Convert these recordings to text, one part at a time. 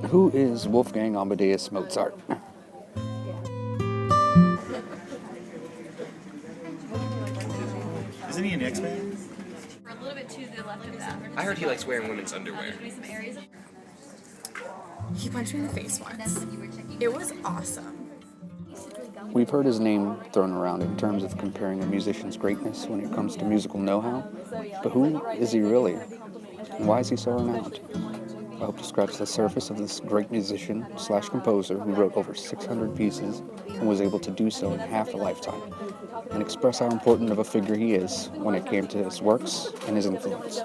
Who is Wolfgang Amadeus Mozart? Isn't he an X-Man? We're a little bit to the left of that. I heard he likes wearing women's underwear. He punched me in the face once. It was awesome. We've heard his name thrown around in terms of comparing a musician's greatness when it comes to musical know-how, but who is he really? And why is he so renowned? I hope to scratch the surface of this great musician/composer who wrote over 600 pieces and was able to do so in half a lifetime, and express how important of a figure he is when it came to his works and his influence.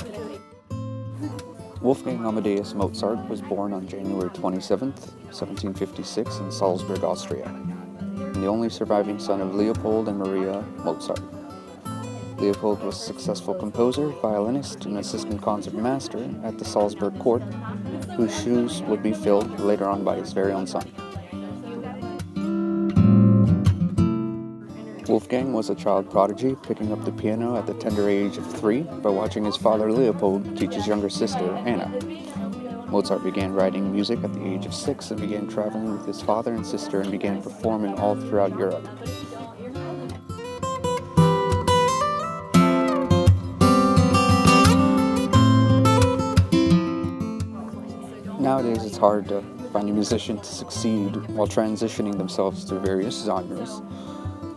Wolfgang Amadeus Mozart was born on January 27, 1756 in Salzburg, Austria, and the only surviving son of Leopold and Maria Mozart. Leopold was a successful composer, violinist, and assistant concert master at the Salzburg court, whose shoes would be filled later on by his very own son. Wolfgang was a child prodigy, picking up the piano at the tender age of 3 by watching his father Leopold teach his younger sister, Anna. Mozart began writing music at the age of 6 and began traveling with his father and sister and began performing all throughout Europe. Nowadays, it's hard to find a musician to succeed while transitioning themselves through various genres.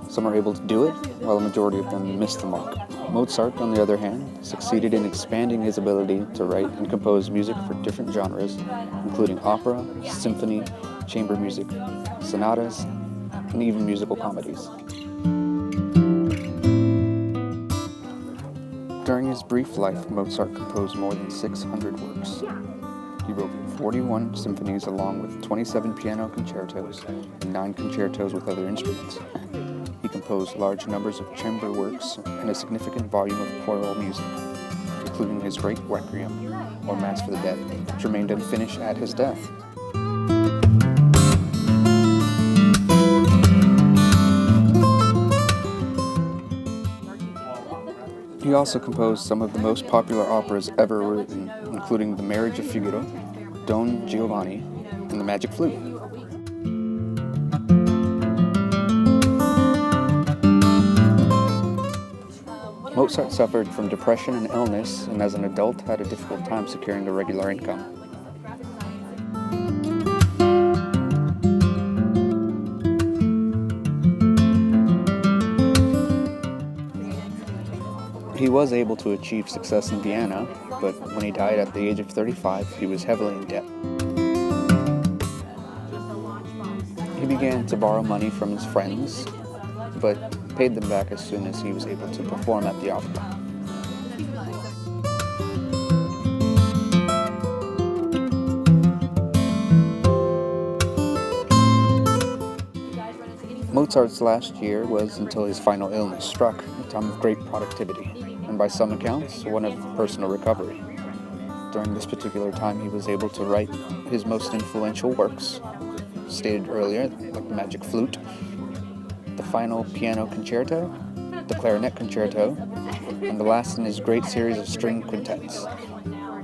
Some are able to do it, while a majority of them miss the mark. Mozart, on the other hand, succeeded in expanding his ability to write and compose music for different genres, including opera, symphony, chamber music, sonatas, and even musical comedies. During his brief life, Mozart composed more than 600 works. He wrote 41 symphonies along with 27 piano concertos and 9 concertos with other instruments. He composed large numbers of chamber works and a significant volume of choral music, including his great Requiem, or Mass for the Dead, which remained unfinished at his death. He also composed some of the most popular operas ever written, including The Marriage of Figaro, Don Giovanni, and The Magic Flute. Mozart suffered from depression and illness, and as an adult had a difficult time securing a regular income. He was able to achieve success in Vienna, but when he died at the age of 35, he was heavily in debt. He began to borrow money from his friends, but paid them back as soon as he was able to perform at the opera. Mozart's last year was until his final illness struck, a time of great productivity, and by some accounts, one of personal recovery. During this particular time, he was able to write his most influential works, stated earlier, like the Magic Flute, the final piano concerto, the clarinet concerto, and the last in his great series of string quintets,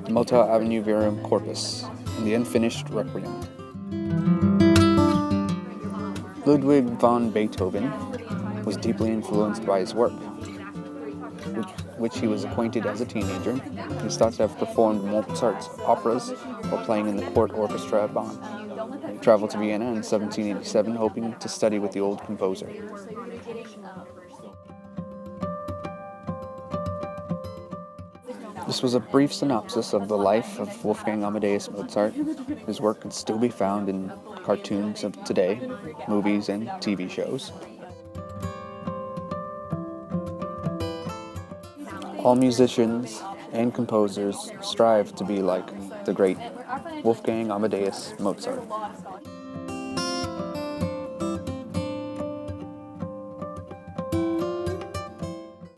the Motel Avenue Verum Corpus, and the unfinished Requiem. Ludwig von Beethoven was deeply influenced by his work, which he was acquainted as a teenager. He is thought to have performed Mozart's operas while playing in the court orchestra at Bonn. He traveled to Vienna in 1787, hoping to study with the old composer. This was a brief synopsis of the life of Wolfgang Amadeus Mozart. His work can still be found in cartoons of today, movies, and TV shows. All musicians and composers strive to be like the great Wolfgang Amadeus Mozart.